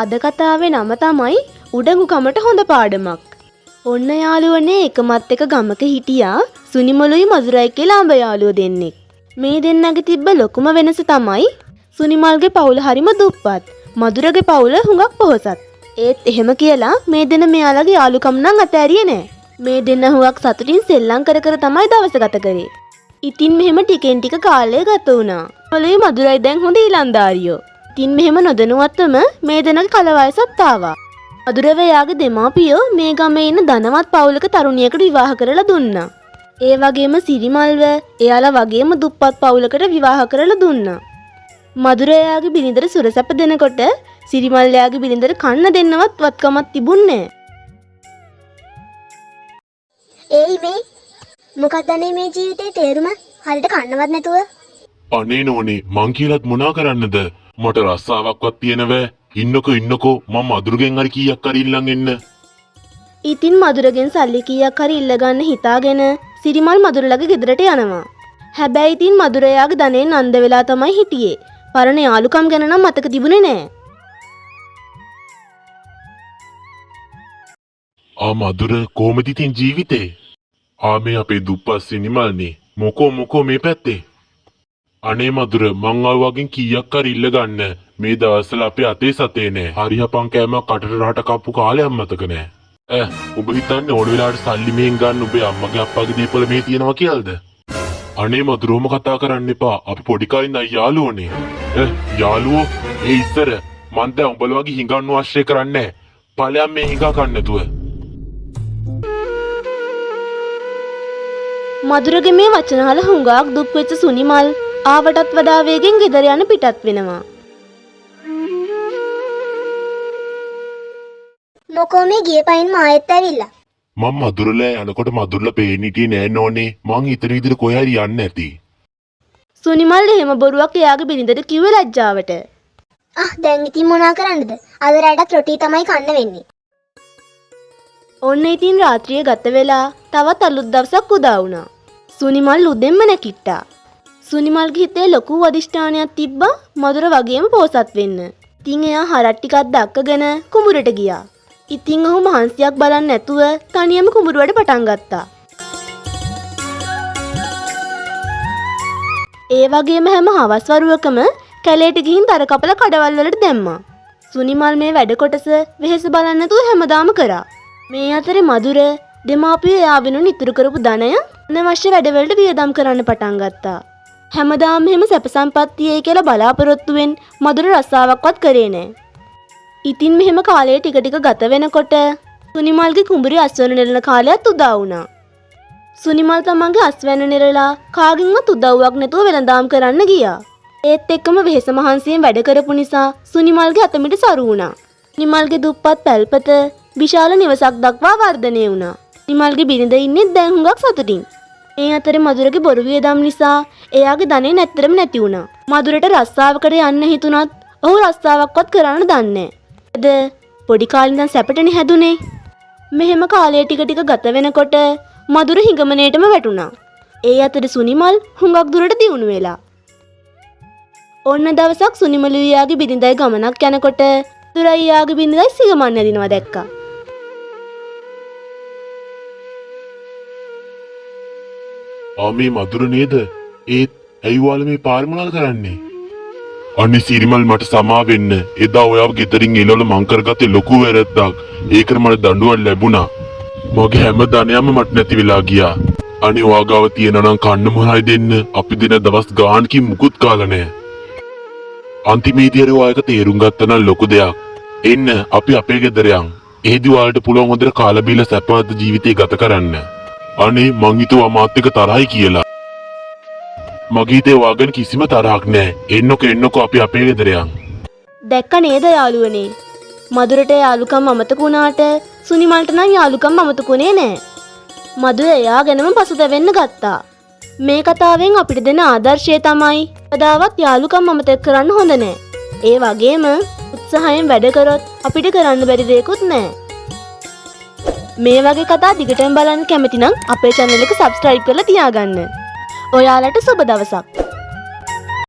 අද කතාවේ නම තමයි උඩඟුකමට හොඳ පාඩමක්. ඔන්න යාළුවනේ එකමත් එක ගමක හිටියා සුනිමලුයි මధుරයි කියලා අඹ යාළුවෝ දෙන්නෙක්. මේ දෙන්නගේ තිබ්බ ලොකුම වෙනස තමයි සුනිමල්ගේ පවුල හරිම දුප්පත්. මధుරගේ පවුල හුඟක් පොහොසත්. ඒත් එහෙම කියලා මේ දෙන්න මෙයාලගේ යාළුකම් නම් අතෑරියේ නෑ. මේ දෙන්න හුඟක් සතුටින් සෙල්ලම් කර කර තමයි දවස ගත කරේ. ඉතින් මෙහෙම ටිකෙන් ටික කාලය ගත වුණා. මලුයි මధుරයි දැන් හොඳ ඊළඳාරියෝ. ඉතින් මෙහෙම නොදැනුවත්වම මේ දෙන්නගේ කල වයසත් ආවා. මధుරව එයාගේ දෙමාපියෝ මේ ගමේ ඉන්න ධනවත් පවුලක තරුණියකට විවාහ කරලා දුන්නා. ඒ වගේම සිරිමල්ව එයාලා වගේම දුප්පත් පවුලකට විවාහ කරලා දුන්නා. මధుර එයාගේ බිරිඳට සුරසැප දෙනකොට සිරිමල් එයාගේ බිරිඳට කන්න දෙන්නවත් වත්කමක් තිබුණේ නැහැ. ඒයි මේ මොකක්ද මේ ජීවිතේ තේරුම? හරියට කන්නවත් නැතුව. අනේ නෝනේ මං කියලාත් මොනා කරන්නද? මට රස්සාවක්වත් තියෙනවෑ. ඉන්නකෝ මම මధుරගෙන් හරි කීයක් හරි ඉල්ලන් එන්න. ඉතින් මధుරගෙන් සල්ලි කීයක් හරි ඉල්ලගන්න හිතාගෙන සිරිමල් මధుරලගේ ගෙදරට යනවා. හැබැයි ඉතින් මధుර එයාගේ ධනෙන් අන්ධ වෙලා තමයි හිටියේ. පරණ යාළුකම් ගැන නම් මතක තිබුණේ නැහැ. මధుර කොහමද ඉතින් ජීවිතේ? මේ අපේ දුප්පත් සිනිමල්නේ. මොකෝ මේ පැත්තේ. අනේ මధుර මං ආවගෙන් කීයක් හරි ඉල්ල ගන්න. මේ දවස්වල අපේ අතේ සතේ නෑ. හරියපන් කෑමක් කටට රහට කප්පු කාලයක් මතක නෑ. ඔබ හිතන්නේ ඕන වෙලාවට සල්ලි මෙහෙන් ගන්න ඔබේ අම්මගේ අප්පගේ දීපල මේ තියනවා කියලාද? අනේ මధుරෝම කතා කරන්න එපා. අපි පොඩි කාලේ ඉඳන් යාළුවෝනේ. යාළුවෝ ඉස්සර මං දැන් උඹලා වගේ හිඟන්නු ආශ්‍රය කරන්නේ නෑ. ඵලයන් මේ හිඟා ගන්න නැතුව. මధුරගේ මේ වචන අහලා හුඟක් දුක් වෙච්ච සුනිමල් ආවටත් වඩා වේගෙන් ගෙදර යන පිටත් වෙනවා. මොකෝ මේ ගිය පයින් මායෙත් ඇවිල්ලා. මම මధుරලා යනකොට මధుරලා පේන්නේ හිටියේ නෑ නෝනේ. මං හිතන විදිහට කොහේ හරි යන්නේ නැති. සුනිමල් එහෙම බොරුවක් එයාගේ බිරිඳට කිව්ව ලැජ්ජාවට. දැන් ඉතින් මොනා කරන්නද? අද රැටත් රොටි තමයි කන්න වෙන්නේ. ඔන්න ඉතින් රාත්‍රියේ ගත වෙලා තවත් අලුත් දවසක් උදා වුණා. සුනිමල් උදෙන්ම නැගිට්ටා. සුනිමල්ගේ හිතේ ලොකු අදිෂ්ඨානයක් තිබ්බා මధుර වගේම පෝසත් වෙන්න. ඉතින් එයා හරක් ටිකක් දක්කගෙන කුඹුරට ගියා. ඉතින් ඔහු මහන්සියක් බලන්නේ නැතුව තනියම කුඹුරුවට පටන් ගත්තා. ඒ වගේම හැම හවස් වරුවකම කැලේට ගිහින් දර කපලා කඩවල් වලට දැම්මා. සුනිමල් මේ වැඩ කොටස වෙහෙස බලන්නේ නැතුව හැමදාම කරා. මේ අතරේ මధుර දෙමාපියෝ එයා වෙනුවෙන් ඉතුරු කරපු ධනය අනවශ්‍ය වැඩවලට වියදම් කරන්න පටන් ගත්තා. හැමදාම මෙහෙම සැප සම්පත් තියේ කියලා බලාපොරොත්තුෙන් මధుර රස්සාවක්වත් කරේ නැහැ. ඉතින් මෙහෙම කාලය ටික ටික ගත වෙනකොට සුනිමල්ගේ කුඹුරේ අස්වැන්න නෙරන කාලයත් උදා වුණා. සුනිමල් තමන්ගේ අස්වැන්න නෙරලා කාගෙන්වත් උදව්වක් නැතුව වෙළඳාම් කරන්න ගියා. ඒත් එක්කම වෙහෙස මහන්සියෙන් වැඩ කරපු නිසා සුනිමල්ගේ අතමිට සරු වුණා. සුනිමල්ගේ දුප්පත් පැල්පත විශාල නිවසක් දක්වා වර්ධනය වුණා. සුනිමල්ගේ බිරිඳ ඉන්නේ දැන් හුඟක් සතුටින්. මේ අතරේ මధుරගේ බොරු වියදම් නිසා එයාගේ ධනෙ නැත්තරම නැති වුණා. මధుරට රස්සාවකට යන්න හිතුණත් ඔහු රස්සාවක්වත් කරන්න දන්නේ නැහැ. පොඩි කාලේ ඉඳන් සැපටනේ හැදුනේ. මෙහෙම කාලය ටික ටික ගත වෙනකොට මధుර හිඟමනේටම වැටුණා. ඒ අතරේ සුනිමල් හුඟක් දුරට දියුණු වෙලා. ඔන්න දවසක් සුනිමලුයි යාගේ බිරිඳයි ගමනක් යනකොට මధුරයි යාගේ බිරිඳයි සිගමන් ඇදිනවා දැක්කා. මේ මధుර නේද? ඒත් ඇයි ඔයාලා මේ පාරේ මොනවද කරන්නේ? අනේ සිරිමල් මට සමා වෙන්න. එදා ඔයාව ගෙදරින් එළවල මං කරගත්තේ ලොකු වැරද්දක්. ඒකට මට දඬුවම් ලැබුණා. මගේ හැම ධනයක්ම මට නැති වෙලා ගියා. අනේ ඔයා ගාව තියෙනවා නම් කන්න මොනවයි දෙන්න. අපි දින දවස් ගානකින් මුකුත් කාලා නැහැ. අන්තිමේදී හරි ඔයා එක තේරුම් ගත්තා නම් ලොකු දෙයක්. එන්න අපි අපේ ගෙදර යන්. එහෙදි ඔයාලට පුළුවන් හොඳට කාලා බීලා සැපවත් ජීවිතේ ගත කරන්න. අනේ මං හිතුවා මාත් එක තරහයි කියලා. මගේ හිතේ වාගෙන කිසිම තරහක් නැහැ. එන්නකෝ අපි අපේ ගෙදර යන්. දැක්ක නේද යාළුවනේ? මధుරට යාළුකම් අමතක වුණාට සුනිමල්ට නම් යාළුකම් අමතකුනේ නැහැ. මధුර එයා ගැනම පසුතැවෙන්න ගත්තා. මේ කතාවෙන් අපිට දෙන ආදර්ශය තමයි කවදාවත් යාළුකම් අමතක කරන්න හොඳ නැහැ. ඒ වගේම උත්සාහයෙන් වැඩ කරොත් අපිට කරන්න බැරි දෙයක්වත් නැහැ. මේ වගේ කතා දිගටම බලන්න කැමති නම් අපේ channel එක subscribe කරලා තියාගන්න. ඔයාලට සුබ දවසක්.